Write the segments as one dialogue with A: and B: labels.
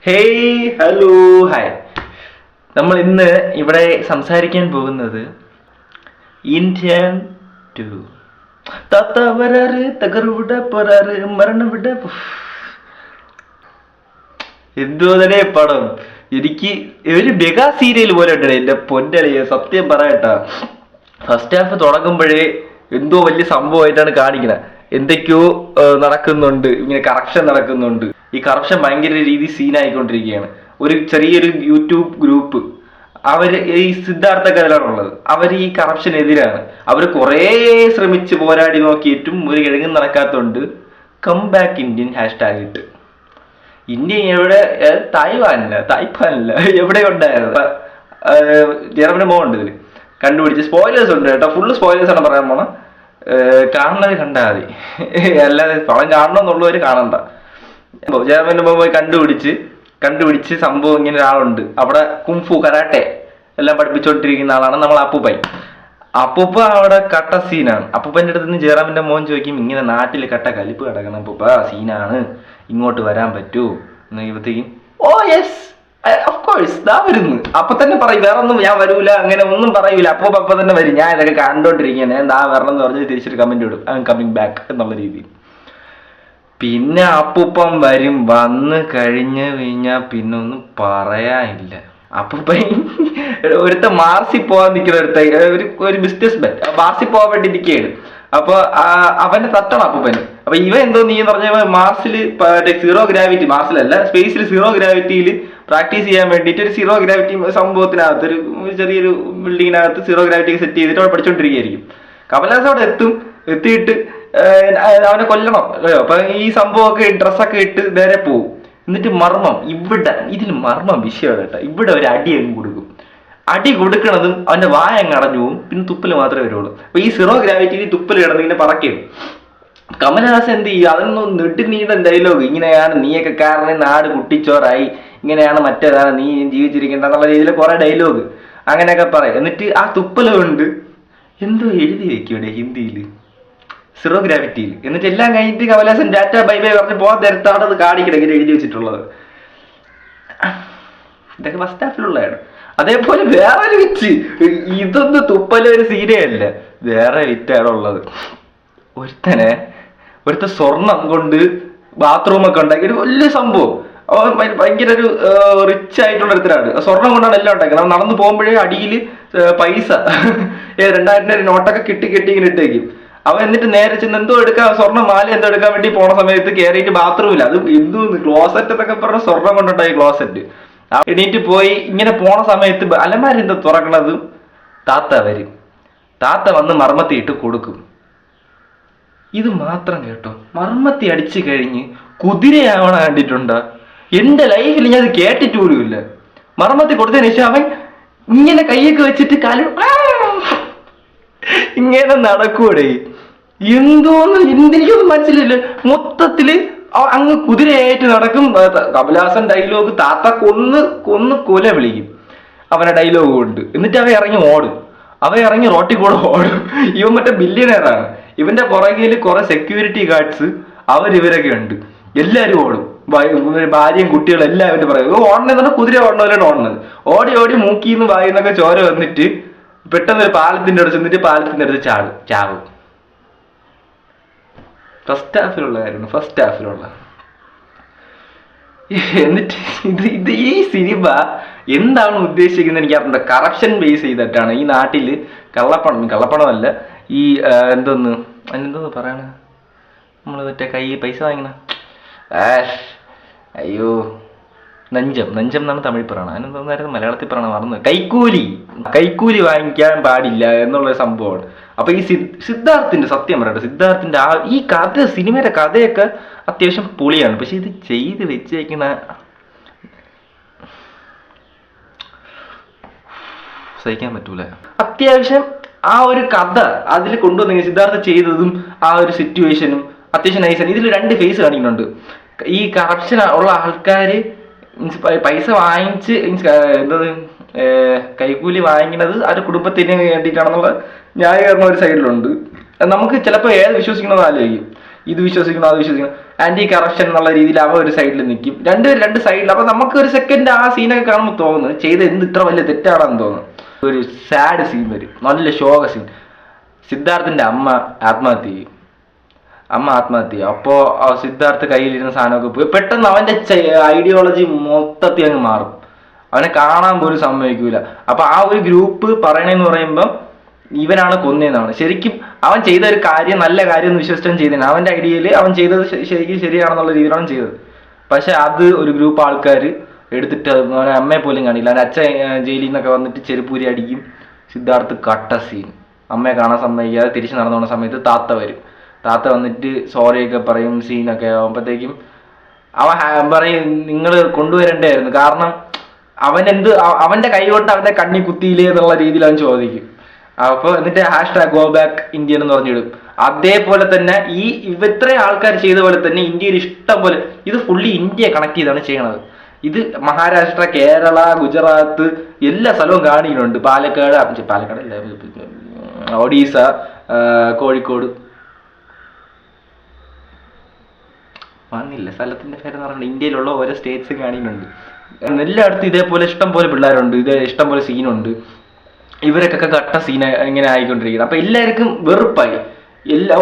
A: Hey hello hi. നമ്മൾ ഇന്ന് ഇവിടെ സംസാരിക്കാൻ പോകുന്നത് ഇന്ത്യൻ ടു താത്ത വരാറ് തകർവിട പോരാറ് മരണവിട. എന്തോന്നെ പടം, എനിക്ക് ഒരു മെഗാ സീരിയൽ പോലെ ഉണ്ട് എന്റെ പൊന്നളിയെ. സത്യം പറയട്ടാ, ഫസ്റ്റ് ഹാഫ് തുടങ്ങുമ്പോഴേ എന്തോ വലിയ സംഭവമായിട്ടാണ് കാണിക്കുന്നത്. എന്തൊക്കെയോ നടക്കുന്നുണ്ട്, ഇങ്ങനെ കറപ്ഷൻ നടക്കുന്നുണ്ട്. ഈ കറപ്ഷൻ ഭയങ്കര രീതി സീനായിക്കൊണ്ടിരിക്കുകയാണ്. ഒരു ചെറിയൊരു യൂട്യൂബ് ഗ്രൂപ്പ്, അവര് ഈ സിദ്ധാർത്ഥ കഥയിലാണുള്ളത്. അവർ ഈ കറപ്ഷനെതിരാണ്. അവർ കുറേ ശ്രമിച്ച് പോരാടി നോക്കിയിട്ടും ഒരു കിഴങ്ങും നടക്കാത്തതുകൊണ്ട് കം ബാക്ക് ഇന്ത്യൻ ഹാഷ്ടാഗ് ഇട്ട്. ഇന്ത്യ എവിടെ? തായ്വാനില്ല എവിടെ ഉണ്ടായിരുന്നു? ജർമ്മനി മോണ്ട് ഇതിൽ കണ്ടുപിടിച്ച്. സ്പോയിലേഴ്സ് ഉണ്ട് കേട്ടോ, ഫുള്ള് സ്പോയിലേഴ്സ് ആണ് പറയാൻ പോണ. കാണുന്നത് കണ്ടാൽ മതി, അല്ലാതെ പണം കാണണമെന്നുള്ളവർ കാണണ്ട. ജർമ്മനി പോയി കണ്ടുപിടിച്ച് സംഭവം ഇങ്ങനെ ഒരാളുണ്ട് അവിടെ, കുംഫു കരാട്ടെ എല്ലാം പഠിപ്പിച്ചോണ്ടിരിക്കുന്ന ആളാണ് നമ്മൾ അപ്പൂപ്പൻ. അപ്പൂപ്പ അവിടെ കട്ട സീനാണ്. അപ്പൂപ്പൻ്റെ അടുത്ത് നിന്ന് ജയറാമിന്റെ മോൻ ചോദിക്കും, ഇങ്ങനെ നാട്ടിൽ കട്ട കലിപ്പ് കിടക്കണം അപ്പൂപ്പ, സീനാണ്, ഇങ്ങോട്ട് വരാൻ പറ്റൂ എന്നത്തേക്കും ഓ യെസ് ഓഫ് കോഴ്സ് ദാ വരുന്നു. അപ്പൊ തന്നെ പറയും, വേറെ ഒന്നും ഞാൻ വരൂല, അങ്ങനെ ഒന്നും പറയൂല. അപ്പൊ തന്നെ വരും, ഞാൻ ഇതൊക്കെ കണ്ടോണ്ടിരിക്കുകയാണ്, ഞാൻ ദാ വരണം എന്ന് പറഞ്ഞ് തിരിച്ചൊരു കമന്റ് ഇടും, ഐ എം കമ്മിങ് ബാക്ക് എന്നുള്ള രീതിയിൽ. പിന്നെ അപ്പൂപ്പൻ വരും, വന്ന് കഴിഞ്ഞാൽ പിന്നെ ഒന്നും പറയാനില്ല. അപ്പൂപ്പൻ ഒരുത്ത മാർസി പോവാൻ നിൽക്കുന്ന ഒരു ബിസിനസ് മാൻ മാർസി പോവാൻ വേണ്ടി നിൽക്കുകയാണ്. അപ്പൊ അവനെ തട്ടണം അപ്പൂപ്പന്. അപ്പൊ ഇവ എന്തോ നീ പറഞ്ഞ മാർസിൽ സീറോ ഗ്രാവിറ്റി, മാർസിലല്ല സ്പേസിൽ സീറോ ഗ്രാവിറ്റിയിൽ പ്രാക്ടീസ് ചെയ്യാൻ വേണ്ടിയിട്ട് ഒരു സീറോ ഗ്രാവിറ്റി സംഭവത്തിനകത്ത് ഒരു ചെറിയൊരു ബിൽഡിങ്ങിനകത്ത് സീറോ ഗ്രാവിറ്റി സെറ്റ് ചെയ്തിട്ട് അവിടെ പഠിച്ചോണ്ടിരിക്കുകയായിരിക്കും. കമലഹാസൻ അവിടെ എത്തിയിട്ട് അവനെ കൊല്ലണം. അപ്പൊ ഈ സംഭവമൊക്കെ ഡ്രസ്സൊക്കെ ഇട്ട് നേരെ പോവും. എന്നിട്ട് മർമ്മം ഇതിൽ മർമ്മം വിഷയമാണ് കേട്ടോ. ഇവിടെ ഒരു അടി അങ്ങ് കൊടുക്കും. അടി കൊടുക്കണതും അവന്റെ വായ അങ്ങ് അടഞ്ഞു പോവും, പിന്നെ തുപ്പല് മാത്രമേ വരുള്ളൂ. അപ്പൊ ഈ സീറോ ഗ്രാവിറ്റിയിൽ തുപ്പല് കിടന്ന് ഇങ്ങനെ പറക്കും. കമലഹാസൻ എന്ത് ചെയ്യും, അതൊന്നും നെടുനീടൻ ഡയലോഗ്, ഇങ്ങനെയാണ് നീയൊക്കെ കാരണം നാട് കുട്ടിച്ചോറായി, ഇങ്ങനെയാണ് മറ്റേതാണ് നീ ജീവിച്ചിരിക്കേണ്ട എന്നുള്ള രീതിയിൽ കുറെ ഡയലോഗ് അങ്ങനെയൊക്കെ പറയും. എന്നിട്ട് ആ തുപ്പല് കൊണ്ട് എന്തോ എഴുതി വെക്കൂടെ ഹിന്ദിയിൽ, സീറോ ഗ്രാവിറ്റിയിൽ. എന്നിട്ട് എല്ലാം കഴിഞ്ഞിട്ട് കമലഹാസൻ ടാറ്റ ബൈ ബൈ പറഞ്ഞ് പോകാൻ നേരത്താണ് അത് കാണിക്കണം ഇങ്ങനെ എഴുതി വെച്ചിട്ടുള്ളത്. ഇതൊക്കെ ഫസ്റ്റ് ഹാഫിലുള്ളതാണ്. അതേപോലെ വേറൊരു വിറ്റ്, ഇതൊന്നും തുപ്പലൊരു സീനയല്ല, വേറെ വിറ്റാണ് ഉള്ളത്. ഒരുത്ത സ്വർണം കൊണ്ട് ബാത്റൂമൊക്കെ ഉണ്ടാക്കി ഒരു വലിയ സംഭവം. അവൻ ഭയങ്കര ഒരു റിച്ച് ആയിട്ടുള്ള ഒരുത്തരാണ്. സ്വർണം കൊണ്ടാണ് എല്ലാം ഉണ്ടാക്കുന്നത്. അവൻ നടന്നു പോകുമ്പോഴേ അടിയിൽ പൈസ 2000 നോട്ടൊക്കെ കെട്ടി ഇങ്ങനെ ഇട്ടേക്കും. അവൻ എന്നിട്ട് നേരെ ചെന്ന് എന്തോ എടുക്കാൻ, സ്വർണ്ണം മാല എന്തോ എടുക്കാൻ വേണ്ടി പോണ സമയത്ത് കയറിയിട്ട് ബാത്റൂമില്ല, അത് എന്തോന്ന് ക്ലോസറ്റ് എന്നൊക്കെ പറഞ്ഞ സ്വർണം കൊണ്ടുണ്ടായി ക്ലോസറ്റ്. എണീറ്റ് പോയി ഇങ്ങനെ പോണ സമയത്ത് അലമാരെന്തോ തുറക്കണത് താത്ത വരും. താത്ത വന്ന് മർമ്മത്തി ഇട്ട് കൊടുക്കും. ഇത് മാത്രം കേട്ടോ, മർമ്മത്തി അടിച്ചു കഴിഞ്ഞ് കുതിരയാവണ കണ്ടിട്ടുണ്ടോ? എന്റെ ലൈഫിൽ ഞാൻ അത് കേട്ടിട്ട് പോലുമില്ല. മർമ്മത്തി കൊടുത്തതിന് ശേഷം അവൻ ഇങ്ങനെ കൈയൊക്കെ വെച്ചിട്ട് ഇങ്ങനെ നടക്കൂടെ, എന്തോന്ന് എനിക്കൊന്നും മനസ്സിലില്ല. മൊത്തത്തില് അങ്ങ് കുതിരയായിട്ട് നടക്കും. കമലഹാസൻ ഡയലോഗ് താത്ത കൊന്ന് കൊല വിളിക്കും അവനെ ഡയലോഗ് കൊണ്ട്. എന്നിട്ട് അവ ഇറങ്ങി റോട്ടിൽ കൂടെ ഓടും. ഇവൻ മറ്റേ ബില്യണറാണ്. ഇവന്റെ പുറകിൽ കുറെ സെക്യൂരിറ്റി ഗാർഡ്സ് ഇവരൊക്കെ ഉണ്ട്. എല്ലാരും ഓടും, ഭാര്യയും കുട്ടികളും എല്ലാവരും പറയും ഓടണെന്ന്. കുതിര ഓടണമല്ലാണ് ഓടണത്. ഓടി മൂക്കിന്ന് വായിന്നൊക്കെ ചോര വന്നിട്ട് പെട്ടെന്ന് ഒരു പാലത്തിന്റെ അടുത്ത് ചെന്നിട്ട് പാലത്തിന്റെ അടുത്ത് ചാവും. ഫസ്റ്റ് ഹാഫിലുള്ള എന്നിട്ട് ഈ സിനിമ എന്താണ് ഉദ്ദേശിക്കുന്നത് എനിക്ക് അറിഞ്ഞില്ല. കറപ്ഷൻ ബേസ് ചെയ്തിട്ടാണ് ഈ നാട്ടില് കള്ളപ്പണമല്ല, ഈ എന്തോന്ന് പറയണ, നമ്മള് മറ്റേ പൈസ വാങ്ങണ, അയ്യോ നഞ്ചം എന്നാണ് തമിഴ് പറയണത്. അതിനെന്തായിരുന്നു മലയാളത്തിൽ പറയണ മറന്നു. കൈക്കൂലി വാങ്ങിക്കാൻ പാടില്ല എന്നുള്ള സംഭവമാണ്. അപ്പൊ ഈ സിദ്ധാർത്ഥിന്റെ, സത്യം പറയട്ടെ, സിദ്ധാർത്ഥിന്റെ ഈ സിനിമയുടെ കഥയൊക്കെ അത്യാവശ്യം പൊളിയാണ്. പക്ഷെ ഇത് ചെയ്ത് വെച്ചേക്കുന്ന സഹിക്കാൻ പറ്റൂല. അത്യാവശ്യം ആ ഒരു കഥ അതിൽ കൊണ്ടുവന്നെങ്കിൽ സിദ്ധാർത്ഥ ചെയ്തതും ആ ഒരു സിറ്റുവേഷനും അത്യാവശ്യം നൈസാണ്. ഇതിൽ 2 ഫേസ് കാണിക്കുന്നുണ്ട്. ഈ കറപ്ഷൻ ഉള്ള ആൾക്കാര് പൈസ വാങ്ങിച്ച് കൈക്കൂലി വാങ്ങിക്കുന്നത് ആ ഒരു കുടുംബത്തിന് വേണ്ടിയിട്ടാണെന്നുള്ള ന്യായീകരണം ഒരു സൈഡിലുണ്ട്. നമുക്ക് ചിലപ്പോൾ ഏത് വിശ്വസിക്കണമെന്ന് ആലോചിക്കും. ഇത് വിശ്വസിക്കണം അത് വിശ്വസിക്കണം, ആന്റി കറപ്ഷൻ എന്നുള്ള രീതിയിൽ അവ ഒരു സൈഡിൽ നിൽക്കും, രണ്ട് സൈഡിൽ. അപ്പൊ നമുക്ക് ഒരു സെക്കൻഡ് ആ സീനൊക്കെ കാണുമ്പോൾ തോന്നുന്നു ചെയ്ത് എന്ത് ഇത്ര വലിയ തെറ്റാണെന്ന് തോന്നുന്നു. ഒരു സാഡ് സീൻ വരും, നല്ല ശോക സീൻ. സിദ്ധാർത്ഥിന്റെ അമ്മ ആത്മഹത്യ ചെയ്യും. അപ്പോ സിദ്ധാർത്ഥ് കയ്യിലിരുന്ന സാധനമൊക്കെ പോയി. പെട്ടെന്ന് അവന്റെ ഐഡിയോളജി മൊത്തത്തിൽ അങ്ങ് മാറും. അവനെ കാണാൻ പോലും സമ്മതിക്കൂല. അപ്പൊ ആ ഒരു ഗ്രൂപ്പ് പറയണെന്ന് പറയുമ്പോൾ ഇവനാണ് കൊന്നതെന്നാണ്. ശരിക്കും അവൻ ചെയ്ത ഒരു കാര്യം നല്ല കാര്യം എന്ന് വിശ്വസിച്ചാണ് ചെയ്തത്. അവന്റെ ഐഡിയയിൽ അവൻ ചെയ്തത് ശരിക്കും ശരിയാണെന്നുള്ള രീതിയിലാണ് ചെയ്തത്. പക്ഷെ അത് ഒരു ഗ്രൂപ്പ് ആൾക്കാർ എടുത്തിട്ട് അവനെ അമ്മയെ പോലും കാണില്ല. അവൻ്റെ അച്ഛൻ ജയിലിൽ നിന്നൊക്കെ വന്നിട്ട് ചെരുപ്പൂരി അടിക്കും. സിദ്ധാർത്ഥ് കട്ട സീൻ. അമ്മയെ കാണാൻ സമ്മതിക്കാതെ തിരിച്ച് നടന്നു പോകുന്ന സമയത്ത് താത്ത വരും. താത്ത വന്നിട്ട് സോറിയൊക്കെ പറയും. സീനൊക്കെ ആകുമ്പോഴത്തേക്കും അവൻ പറയും നിങ്ങൾ കൊണ്ടുവരണ്ടായിരുന്നു, കാരണം അവന്റെ കൈ കൊണ്ട് അവന്റെ കണ്ണി കുത്തിയില്ലേ എന്നുള്ള രീതിയിൽ അവൻ ചോദിക്കും. അപ്പോൾ എന്നിട്ട് #ഗോ ബാക്ക് ഇന്ത്യൻ എന്ന് പറഞ്ഞിടും. അതേപോലെ തന്നെ ഇത്രയും ആൾക്കാർ ചെയ്ത പോലെ തന്നെ ഇന്ത്യയിൽ ഇഷ്ടം പോലെ ഇത് ഫുള്ളി ഇന്ത്യയെ കണക്ട് ചെയ്താണ് ചെയ്യണത്. ഇത് മഹാരാഷ്ട്ര, കേരള, ഗുജറാത്ത് എല്ലാ സ്ഥലവും കാണിക്കുന്നുണ്ട്. പാലക്കാട് ഒഡീസ, കോഴിക്കോട് വന്നില്ല സ്ഥലത്തിന്റെ പേരെന്ന് പറഞ്ഞാൽ ഇന്ത്യയിലുള്ള ഓരോ സ്റ്റേറ്റ്സ് കാണിക്കുന്നുണ്ട്. എല്ലായിടത്തും ഇതേപോലെ ഇഷ്ടം പോലെ പിള്ളേരുണ്ട്, ഇഷ്ടം പോലെ സീനുണ്ട്. ഇവരൊക്കെ കട്ട സീന ഇങ്ങനെ ആയിക്കൊണ്ടിരിക്കുന്നത്. അപ്പൊ എല്ലാവർക്കും വെറുപ്പായി.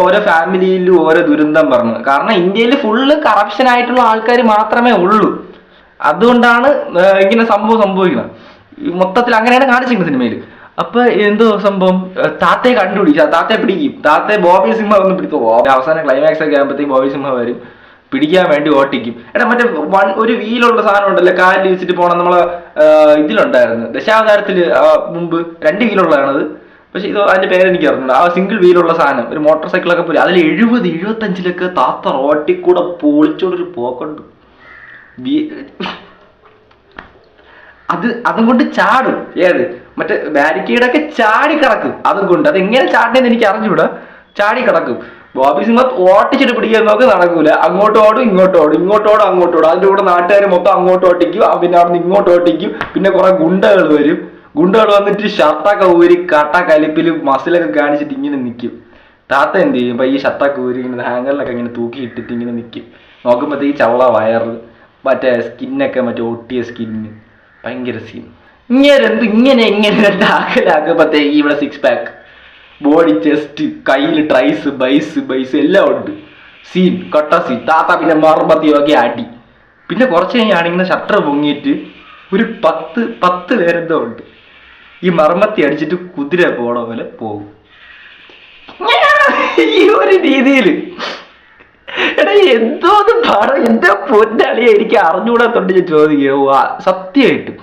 A: ഓരോ ഫാമിലിയിലും ഓരോ ദുരന്തം പറഞ്ഞു. കാരണം ഇന്ത്യയിൽ ഫുള്ള് കറപ്ഷൻ ആയിട്ടുള്ള ആൾക്കാർ മാത്രമേ ഉള്ളൂ. അതുകൊണ്ടാണ് ഇങ്ങനെ സംഭവിക്കുന്നത്. മൊത്തത്തിൽ അങ്ങനെയാണ് കാണിച്ചിരിക്കുന്നത് സിനിമയിൽ. അപ്പൊ എന്തോ സംഭവം, താത്തയെ കണ്ടുപിടിച്ചു, താത്തയെ പിടിക്കും. താത്തയെ ബോബി സിംഹ ഒന്ന് പിടിച്ചു. അവസാനം ക്ലൈമാക്സ് ഒക്കെ ആകുമ്പോഴത്തേക്ക് ബോബി സിംഹ വരും, പിടിക്കാൻ വേണ്ടി ഓട്ടിക്കും. മറ്റേ ഒരു വീലുള്ള സാധനം ഉണ്ടല്ലോ കാലിൽ വെച്ചിട്ട് പോണം. നമ്മളെ ഇതിലുണ്ടായിരുന്നു ദശാവതാരത്തില് മുമ്പ് 2 വീലുള്ളതാണത്. പക്ഷെ ഇത് അതിന്റെ പേരെനിക്ക് അറിഞ്ഞില്ല. ആ സിംഗിൾ വീലുള്ള സാധനം ഒരു മോട്ടോർ സൈക്കിളൊക്കെ പോലെ അതിൽ 70-75 താത്ത റോട്ടിൽ കൂടെ പൊളിച്ചോണ്ടൊരു പോക്കുണ്ട്. അതും കൊണ്ട് ചാടും. മറ്റേ ബാരിക്കേഡൊക്കെ ചാടി കിടക്കും. അതും കൊണ്ട് അതെങ്ങനെ ചാടേന്ന് എനിക്ക് അറിഞ്ഞൂടാ. ചാടി കിടക്കും. ബോബി സിംഹ ഓട്ടിച്ചിട്ട് പിടിക്കാൻ നോക്ക്, നടക്കൂല. അങ്ങോട്ടോടും ഇങ്ങോട്ടോടും, അങ്ങോട്ടോടും. അതിന്റെ കൂടെ നാട്ടുകാർ മൊത്തം അങ്ങോട്ട് ഓട്ടിക്കും, പിന്നെ അവിടെ നിന്ന് ഇങ്ങോട്ട് ഓട്ടിക്കും. പിന്നെ കുറെ ഗുണ്ടകൾ വരും. ഗുണ്ടകൾ വന്നിട്ട് ഷർട്ടൊക്കെ ഊരി കട്ട കലിപ്പിൽ മസിലൊക്കെ കാണിച്ചിട്ട് ഇങ്ങനെ നിൽക്കും. താത്ത എന്ത് ചെയ്യും? ഈ ഷർട്ടൊക്കെ ഊരി ഇങ്ങനെ ഹാങ്ങറിലൊക്കെ ഇങ്ങനെ തൂക്കി ഇട്ടിട്ട് ഇങ്ങനെ നിൽക്കും. നോക്കുമ്പോഴത്തേക്ക് ചവള വയറ്, മറ്റേ സ്കിന്നൊക്കെ മറ്റേ ഒട്ടിയ സ്കിന്ന്, ഭയങ്കര സീൻ. ഇങ്ങനെ ആക്കലാക്കുമ്പോഴത്തേക്ക് ഇവിടെ 6 പാക്ക്, ബോഡി, ചെസ്റ്റ്, കയ്യിൽ ട്രൈസ്, ബൈസ് എല്ലാം ഉണ്ട്. സീൻ കട്ട സീൻ. താത്ത പിന്നെ മറുപത്തിയൊക്കെ അടി. പിന്നെ കുറച്ച് കഴിഞ്ഞാണിങ്ങനെ ഷട്ടർ പൊങ്ങിയിട്ട് ഒരു 10 പേരെന്തോ ഉണ്ട്. ഈ മർമ്മത്തി അടിച്ചിട്ട് കുതിര പോണ പോലെ പോകും. ഈ ഒരു രീതിയിൽ എന്തോന്ന് പടം, എന്റെ പൊന്നളിയെ എനിക്ക് അറിഞ്ഞുകൂടാത്തോണ്ട് ഞാൻ ചോദിക്കുക. സത്യമായിട്ടും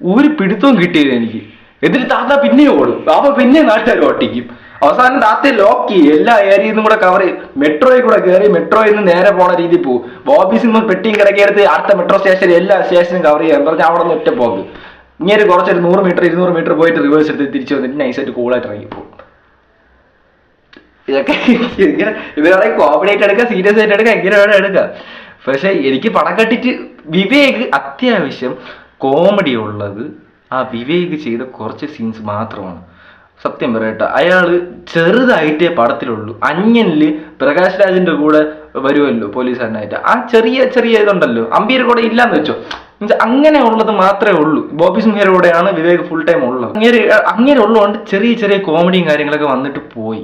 A: ഒരു പിടുത്തവും കിട്ടിയത് എനിക്ക്. എന്നിട്ട് താത്ത പിന്നെ ഓടും. അപ്പൊ പിന്നെ നാട്ടുകാർ ഓട്ടിക്കും. അവസാനം താത്തയെ ലോക്ക് ചെയ്യും. എല്ലാ ഏരിയയിൽ നിന്നും കൂടെ കവർ ചെയ്യും. മെട്രോയിൽ കൂടെ കയറി മെട്രോയിൽ നിന്ന് നേരെ പോണ രീതി പോകും. ബോബി സിംഹ പെട്ടിയും കിടക്കിയെടുത്ത് അടുത്ത മെട്രോ സ്റ്റേഷൻ എല്ലാ സ്റ്റേഷനും കവർ ചെയ്യാൻ പറഞ്ഞാൽ അവിടെ നിന്ന് ഒറ്റ പോകും. ഇങ്ങനെ കുറച്ചൊരു 100 മീറ്റർ 200 മീറ്റർ പോയിട്ട് റിവേഴ്സ് എടുത്ത് തിരിച്ചു വന്നിട്ട് നൈസായിട്ട് കൂളായിട്ട് ഇറങ്ങി പോകും. ഇതൊക്കെ ഇങ്ങനെ ഇവരുടെ കോമഡി ആയിട്ട് എടുക്കുക, സീരിയസ് ആയിട്ട് എടുക്കുക, എങ്ങനെ വേണം എടുക്കുക. പക്ഷെ എനിക്ക് പണം കട്ടിട്ട് വിവേക് അത്യാവശ്യം കോമഡി ഉള്ളത് ആ വിവേക് ചെയ്ത കുറച്ച് സീൻസ് മാത്രമാണ്. സത്യം പറയട്ടെ, അയാള് ചെറുതായിട്ടേ പടത്തിലുള്ളൂ. അന്യനില് പ്രകാശ് രാജിന്റെ കൂടെ വരുമല്ലോ പോലീസുകാരനായിട്ട്. ആ ചെറിയ ഇതുണ്ടല്ലോ, അമ്പീർ കൂടെ ഇല്ലാന്ന് വെച്ചോ. അങ്ങനെ ഉള്ളത് മാത്രമേ ഉള്ളൂ. ബോബി സിംഹയുടെ കൂടെയാണ് വിവേക് ഫുൾ ടൈം ഉള്ളത്. അങ്ങനെ ഉള്ളതുകൊണ്ട് ചെറിയ കോമഡിയും കാര്യങ്ങളൊക്കെ വന്നിട്ട് പോയി.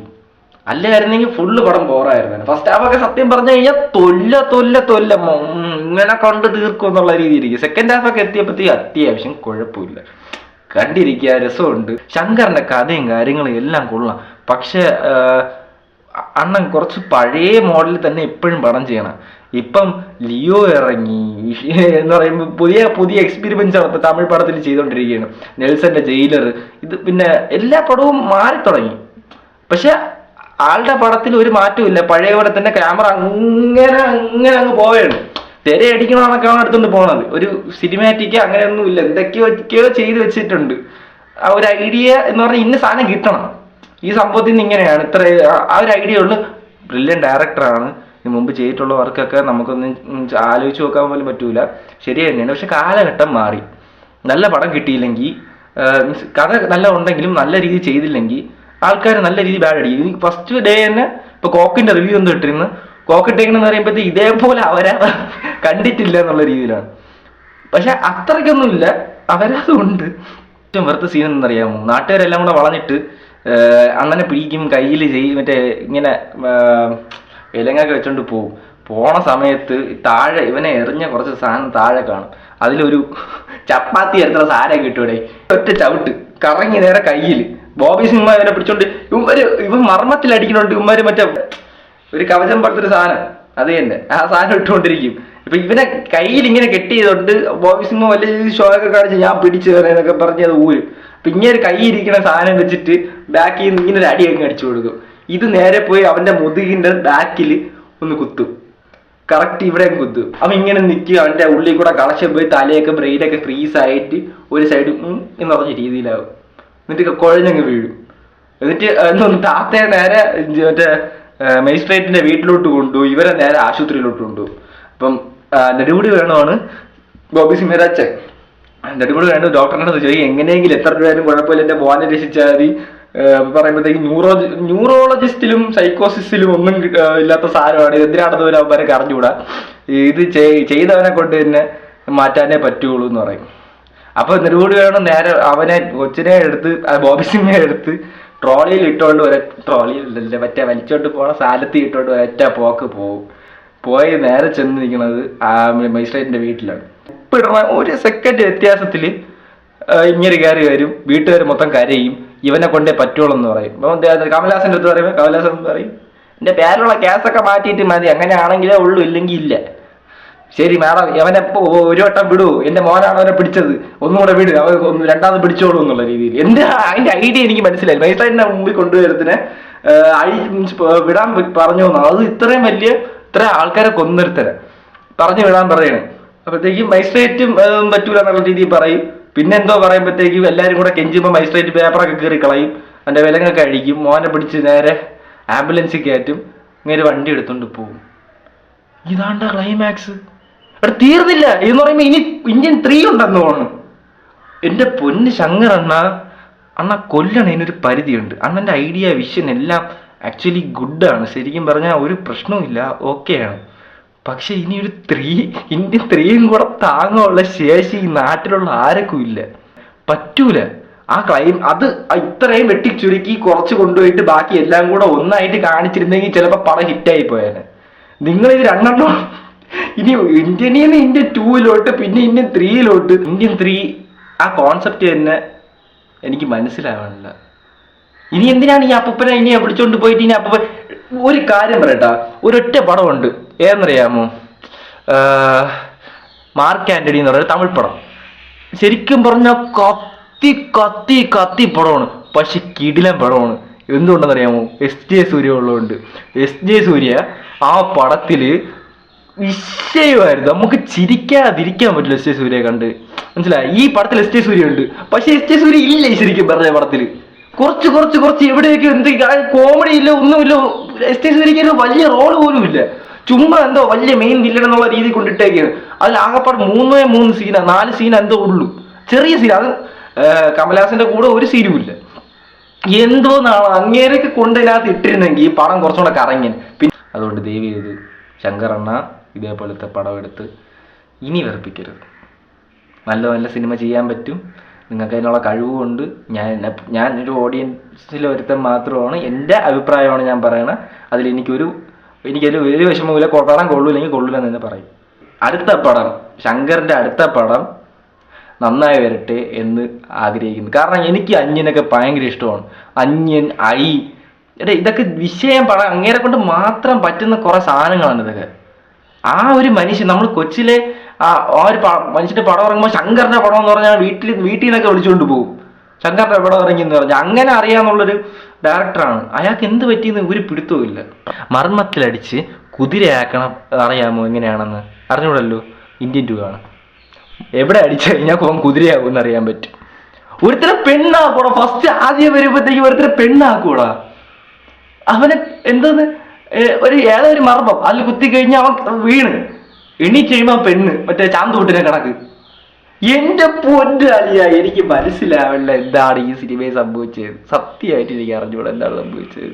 A: അല്ലായിരുന്നെങ്കിൽ ഫുള്ള് പടം ബോറായിരുന്നു. ഫസ്റ്റ് ഹാഫൊക്കെ സത്യം പറഞ്ഞു കഴിഞ്ഞാൽ തൊല്ല ഇങ്ങനെ കണ്ട് തീർക്കും എന്നുള്ള രീതിയിലേക്ക്. സെക്കൻഡ് ഹാഫൊക്കെ എത്തിയപ്പോഴത്തേക്ക് അത്യാവശ്യം കുഴപ്പമില്ല, കണ്ടിരിക്കുക, രസമുണ്ട്. ശങ്കറിന്റെ കഥയും കാര്യങ്ങളും എല്ലാം കൊള്ളാം. പക്ഷെ അണ്ണൻ കുറച്ച് പഴയ മോഡലിൽ തന്നെ എപ്പോഴും പടം ചെയ്യണം. ഇപ്പം ലിയോ ഇറങ്ങി എന്ന് പറയുമ്പോൾ പുതിയ എക്സ്പീരിമെന്റ്സ് ആണ് തമിഴ് പടത്തിൽ ചെയ്തുകൊണ്ടിരിക്കുകയാണ്. നെൽസന്റെ ജയിലർ, ഇത് പിന്നെ എല്ലാ പടവും മാറി തുടങ്ങി. പക്ഷെ ആളുടെ പടത്തിൽ ഒരു മാറ്റവും ഇല്ല. പഴയ പോലെ തന്നെ ക്യാമറ അങ്ങനെ അങ്ങ് പോവുകയാണ്. തിരയടിക്കണമെന്നൊക്കെയാണ് എടുത്തുകൊണ്ട് പോണത്. ഒരു സിനിമാറ്റിക് അങ്ങനെയൊന്നും ഇല്ല. എന്തൊക്കെയോ ചെയ്ത് വെച്ചിട്ടുണ്ട്. ആ ഒരു ഐഡിയ എന്ന് പറഞ്ഞാൽ ഇന്ന സാധനം കിട്ടണം, ഈ സംഭവത്തിൽ നിന്ന് ഇങ്ങനെയാണ്, ഇത്ര ആ ഒരു ഐഡിയ ഉള്ളു. ബ്രില്യൻ ഡയറക്ടറാണ്. ഇതിന് മുമ്പ് ചെയ്തിട്ടുള്ള വർക്കൊക്കെ നമുക്കൊന്നും ആലോചിച്ച് നോക്കാൻ പോലും പറ്റൂല. ശരി തന്നെയാണ്. പക്ഷെ കാലഘട്ടം മാറി. നല്ല പടം കിട്ടിയില്ലെങ്കിൽ, കഥ നല്ല ഉണ്ടെങ്കിലും നല്ല രീതിയിൽ ചെയ്തില്ലെങ്കിൽ ആൾക്കാർ നല്ല രീതിയിൽ ബാഡ് അടിക്കും. ഫസ്റ്റ് ഡേ തന്നെ ഇപ്പൊ കോക്കിന്റെ റിവ്യൂ ഒന്നും ഇട്ടിരുന്നു, കോക്കിട്ടേക്കണെന്ന് പറയുമ്പോഴത്തേക്ക് ഇതേപോലെ അവരാ കണ്ടിട്ടില്ല എന്നുള്ള രീതിയിലാണ്. പക്ഷെ അത്രയ്ക്കൊന്നുമില്ല, അവരതുണ്ട്. ഏറ്റവും വെറുത്ത സീൻ എന്നറിയാമോ, നാട്ടുകാരെല്ലാം കൂടെ വളഞ്ഞിട്ട് അണ്ണനെ പിടിക്കും, കയ്യിൽ ചെയ്യും, മറ്റേ ഇങ്ങനെ ഇലങ്ങൊക്കെ വെച്ചോണ്ട് പോവും. പോണ സമയത്ത് താഴെ ഇവനെ എറിഞ്ഞ കുറച്ച് സാധനം താഴെ കാണും. അതിലൊരു ചപ്പാത്തി എടുത്ത സാധനം കിട്ടൂടെ, ഒറ്റ ചവിട്ട് കറങ്ങി നേരെ കയ്യിൽ. ബോബി സിംഹ ഇവനെ പിടിച്ചോണ്ട് ഇവൻ മർമ്മത്തിൽ അടിക്കണോണ്ട് ഇവന്മാര് മറ്റേ ഒരു കവചം പോലത്തെ സാധനം അത് തന്നെ ആ സാധനം ഇട്ടുകൊണ്ടിരിക്കും. ഇപ്പൊ ഇവനെ കയ്യിൽ ഇങ്ങനെ കെട്ടി ചെയ്തോണ്ട് ബോബി സിംഹ വലിയ ഷോ ഒക്കെ കാണിച്ച് ഞാൻ പിടിച്ചു എന്നൊക്കെ പറഞ്ഞ് അത് ഊരും. അപ്പൊ ഇങ്ങനെ കയ്യിരിക്കുന്ന സാധനം വെച്ചിട്ട് ബാക്കിൽ നിന്ന് ഇങ്ങനെ ഒരു അടിയൊക്കെ അടിച്ചു കൊടുക്കും. ഇത് നേരെ പോയി അവന്റെ മുതുകിന്റെ ബാക്കിൽ ഒന്ന് കുത്തും, കറക്റ്റ് ഇവിടെ കുത്തും. അവൻ ഇങ്ങനെ നിൽക്കും, അവന്റെ ഉള്ളിൽ കൂടെ കളക്ഷൻ പോയി തലയൊക്കെ ബ്രെയിനൊക്കെ ഫ്രീസ് ആയിട്ട് ഒരു സൈഡ് എന്ന് പറഞ്ഞ രീതിയിലാവും. എന്നിട്ട് കുഴഞ്ഞങ്ങ് വീഴും. എന്നിട്ട് എന്തോന്ന് താത്തയെ നേരെ മറ്റേ മജിസ്ട്രേറ്റിന്റെ വീട്ടിലോട്ട് കൊണ്ടുപോകും, ഇവരെ നേരെ ആശുപത്രിയിലോട്ട് കൊണ്ടുപോകും. അപ്പം നെടുമുടി വേണമാണ് ബോബി സിംഹയുടെ അച്ഛൻ. നെടുമുടി വേണം ഡോക്ടറിനോട് ചോദിക്കും എങ്ങനെയെങ്കിലും എത്ര രൂപയായാലും കുഴപ്പമില്ല എന്റെ മോനെ രക്ഷിച്ചാൽ മതി. പറയുമ്പോഴത്തേക്ക് ന്യൂറോളജിസ്റ്റിലും സൈക്കോസിസ്റ്റിലും ഒന്നും ഇല്ലാത്ത സാധനമാണ്, എന്തിനാണെന്ന് പോലും അവന്മാരൊക്കെ അറിഞ്ഞുകൂടാ. ഇത് ചെയ്തവനെ കൊണ്ട് തന്നെ മാറ്റാനേ പറ്റുള്ളൂ എന്ന് പറയും. അപ്പൊ നെടുമുടി വേണം നേരെ അവനെ കൊച്ചിനെ എടുത്ത് ബോബി സിംഹയെ എടുത്ത് ട്രോളിയിൽ ഇട്ടോണ്ട് ട്രോളിയിലല്ലേ മറ്റേ വലിച്ചോണ്ട് പോണ സാലത്തിൽ ഇട്ടോണ്ട് ഒരൊറ്റ പോക്ക് പോയി നേരെ ചെന്ന് നിൽക്കുന്നത് ആ മജിസ്ട്രേറ്റിന്റെ വീട്ടിലാണ്. ഇപ്പൊ ഇടണ ഒരു സെക്കൻഡ് വ്യത്യാസത്തിൽ ഇങ്ങനെ കയറി വരും, വീട്ടുകാർ മൊത്തം കരയും, ഇവനെ കൊണ്ടേ പറ്റുള്ളൂ എന്ന് പറയും. അപ്പൊ കമലഹാസന്റെ അടുത്ത് പറയുമ്പോൾ കമലഹാസൻ പറയും എന്റെ പേരുള്ള കേസൊക്കെ മാറ്റിയിട്ട് മതി, അങ്ങനെയാണെങ്കിലേ ഉള്ളൂ, ഇല്ലെങ്കിൽ ഇല്ല. ശരി മാഡം, അവനെപ്പോ ഒരു വട്ടം വിടൂ, എന്റെ മോനാണ് അവനെ പിടിച്ചത്, ഒന്നുകൂടെ വിട്, അവൻ രണ്ടാമത് പിടിച്ചോളൂ എന്നുള്ള രീതിയിൽ. അതിന്റെ ഐഡിയ എനിക്ക് മനസ്സിലായി. മജിസ്ട്രേറ്റിന്റെ മുമ്പിൽ കൊണ്ടുവരത്തിന് വിടാൻ പറഞ്ഞു. അത് ഇത്രയും ആൾക്കാരെ കൊന്നിരുത്തര പറഞ്ഞു വിടാൻ പറയണേ. അപ്പോഴത്തേക്കും മജിസ്ട്രേറ്റും പറ്റൂല എന്നുള്ള രീതിയിൽ പറയും. പിന്നെ എന്തോ പറയുമ്പോഴത്തേക്കും എല്ലാവരും കൂടെ കെഞ്ചുമ്പോൾ മജിസ്ട്രേറ്റ് പേപ്പറൊക്കെ കീറി കളയും, അതിന്റെ വിലങ്ങൊക്കെ അഴിക്കും, മോനെ പിടിച്ച് നേരെ ആംബുലൻസിൽ കയറ്റും, ഇങ്ങനെ വണ്ടി എടുത്തോണ്ട് പോകും. ഇതാണ്ട ക്ലൈമാക്സ്. അവിടെ തീർന്നില്ല എന്ന് പറയുമ്പോ ഇനി ഇന്ത്യൻ 3 ഉണ്ടെന്ന് തോന്നുന്നു. എന്റെ പൊന്ന് ശങ്കർ അണ്ണ കൊല്ലണതിനൊരു പരിധിയുണ്ട്. അണ്ണന്റെ ഐഡിയ വിഷൻ എല്ലാം ആക്ച്വലി ഗുഡാണ്, ശരിക്കും പറഞ്ഞാൽ ഒരു പ്രശ്നവുമില്ല, ഓക്കെയാണ്. പക്ഷെ ഇനി ഒരു ഇന്ത്യൻ 3 കൂടെ താങ്ങാനുള്ള ശേഷി ഈ നാട്ടിലുള്ള ആർക്കും ഇല്ല, പറ്റൂല. ആ അത് ഇത്രയും വെട്ടിച്ചുരുക്കി കുറച്ച് കൊണ്ടുപോയിട്ട് ബാക്കി എല്ലാം കൂടെ ഒന്നായിട്ട് കാണിച്ചിരുന്നെങ്കിൽ ചിലപ്പോൾ പടം ഹിറ്റായി പോയേനെ. നിങ്ങളിത് രണ്ടെണ്ണം ഇനി ഇന്ത്യൻ 2 പിന്നെ ഇന്ത്യൻ 3 ഇന്ത്യൻ 3 ആ കോൺസെപ്റ്റ് തന്നെ എനിക്ക് മനസ്സിലാവാനില്ല. ഇനി എന്തിനാണ് ഈ അപ്പൂപ്പനെ ഇനി വിളിച്ചോണ്ട് പോയിട്ട് ഇനി അപ്പൂപ്പൻ ഒരു കാര്യം പറയട്ടാ, ഒരൊറ്റ പടമുണ്ട്, ഏതെന്നറിയാമോ? മാർക്ക് ആന്റണി എന്ന് പറയുന്ന തമിഴ് പടം. ശരിക്കും പറഞ്ഞ കത്തി പടമാണ്, പക്ഷെ കിടിലൻ പടമാണ്. എന്തുകൊണ്ടെന്നറിയാമോ? SJ സൂര്യ ഉള്ളതുകൊണ്ട്. SJ സൂര്യ ആ പടത്തില് വിഷയമായിരുന്നു, നമുക്ക് ചിരിക്കാതിരിക്കാൻ പറ്റില്ല SJ സൂര്യ കണ്ട്, മനസ്സിലായി? ഈ പടത്തിൽ SJ സൂര്യ ഉണ്ട്, പക്ഷെ SJ സൂര്യ ഇല്ല ശരിക്കും പറഞ്ഞ പടത്തില്. കുറച്ച് എവിടെയൊക്കെ എന്തൊക്കെ കോമഡി ഇല്ല, ഒന്നുമില്ല. SJ സൂര്യക്ക് വലിയ റോള് പോലും ഇല്ല, ചുമ്മാ എന്തോ വലിയ മെയിൻ വില്ലൻ എന്നുള്ള രീതി കൊണ്ടിട്ടേക്കാണ്. അതിൽ ആകെപ്പാട് 3 സീനാ 4 സീൻ എന്തോ ഉള്ളൂ, ചെറിയ സീൻ. അത് കമലഹാസന്റെ കൂടെ ഒരു സീനും ഇല്ല. എന്തോന്നാണ് അങ്ങേരൊക്കെ കൊണ്ടതിനകത്ത് ഇട്ടിരുന്നെങ്കിൽ ഈ പടം കുറച്ചുകൂടെ കറങ്ങിയൻ. പിന്നെ അതുകൊണ്ട് ദയവ് ചെയ്ത് ശങ്കറണ്ണ ഇതേപോലത്തെ പടം എടുത്ത് ഇനി വെറുപ്പിക്കരുത്. നല്ല സിനിമ ചെയ്യാൻ പറ്റും, നിങ്ങൾക്ക് അതിനുള്ള കഴിവുകൊണ്ട്. ഞാൻ ഒരു ഓഡിയൻസിൽ ഒരുത്തൻ മാത്രമാണ്, എൻ്റെ അഭിപ്രായമാണ് ഞാൻ പറയണത്. എനിക്കൊരു വിഷമമില്ല, പടം കൊള്ളൂല്ലെങ്കിൽ കൊള്ളൂല എന്ന് തന്നെ പറയും. അടുത്ത പടം, ശങ്കറിൻ്റെ അടുത്ത പടം നന്നായി വരട്ടെ എന്ന് ആഗ്രഹിക്കുന്നു. കാരണം എനിക്ക് അന്യനൊക്കെ ഭയങ്കര ഇഷ്ടമാണ്. അന്യൻ, ഇതൊക്കെ വിഷയം പടം അങ്ങേരെ കൊണ്ട് മാത്രം പറ്റുന്ന കുറെ സാധനങ്ങളാണ് ഇതൊക്കെ. ആ ഒരു മനുഷ്യൻ, നമ്മൾ കൊച്ചിലെ ആ ഒരു മനുഷ്യന്റെ പടം ഇറങ്ങുമ്പോൾ ശങ്കറിന്റെ പടം എന്ന് പറഞ്ഞാൽ വീട്ടിൽ നിന്നൊക്കെ വിളിച്ചുകൊണ്ട് പോകും, ശങ്കറിന്റെ പടം ഇറങ്ങി എന്ന് പറഞ്ഞാൽ. അങ്ങനെ അറിയാന്നുള്ളൊരു ഡയറക്ടറാണ്. അയാൾക്ക് എന്ത് പറ്റിയെന്ന് ഒരു പിടുത്തവും ഇല്ല. മർമ്മത്തിലടിച്ച് കുതിരയാക്കണം അറിയാമോ എങ്ങനെയാണെന്ന്? അറിഞ്ഞൂടല്ലോ. ഇന്ത്യൻ 2 ആണ്. എവിടെ അടിച്ചു കഴിഞ്ഞാൽ കുതിരയാകും എന്ന് അറിയാൻ പറ്റും. ഒരുത്തരം പെണ്ണാക്കൂടാ, ഫസ്റ്റ് ആദ്യം വരുമ്പോഴത്തേക്ക് ഒരുത്തരം പെണ്ണാക്കൂടാ. അവനെ എന്തോന്ന് ഏതൊരു മർമ്മം അതിൽ കുത്തി കഴിഞ്ഞാൽ അവൻ വീണ് എണീച്ചെഴുമ്പോൾ പെണ്ണ്, മറ്റേ ചാന്തുകൂട്ടിനെ കണക്ക്. എന്റെ പൊന്നു അലിയ, എനിക്ക് മനസ്സിലാവില്ല എന്താണ് ഈ സിനിമയിൽ സംഭവിച്ചത്. സത്യമായിട്ട് എനിക്ക് അറിഞ്ഞൂടെ എന്താണ് സംഭവിച്ചത്.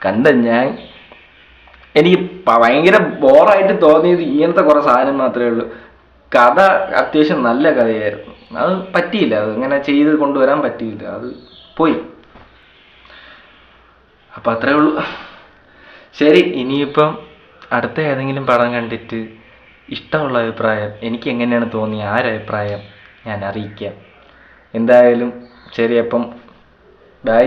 A: കണ്ട ഞാൻ എനിക്ക് ഭയങ്കര ബോറായിട്ട് തോന്നിയത് ഇങ്ങനത്തെ കുറെ സാധനം മാത്രമേ ഉള്ളൂ. കഥ അത്യാവശ്യം നല്ല കഥയായിരുന്നു, അത് പറ്റിയില്ല, അത് ഇങ്ങനെ ചെയ്ത് കൊണ്ടുവരാൻ പറ്റിയില്ല, അത് പോയി. അപ്പം അത്രേ ഉള്ളൂ. ശരി, ഇനിയിപ്പം അടുത്ത ഏതെങ്കിലും പടം കണ്ടിട്ട് ഇഷ്ടമുള്ള അഭിപ്രായം, എനിക്ക് എങ്ങനെയാണ് തോന്നിയ ആ ഒരു അഭിപ്രായം ഞാൻ അറിയിക്കാം. എന്തായാലും ശരി, അപ്പം ബൈ.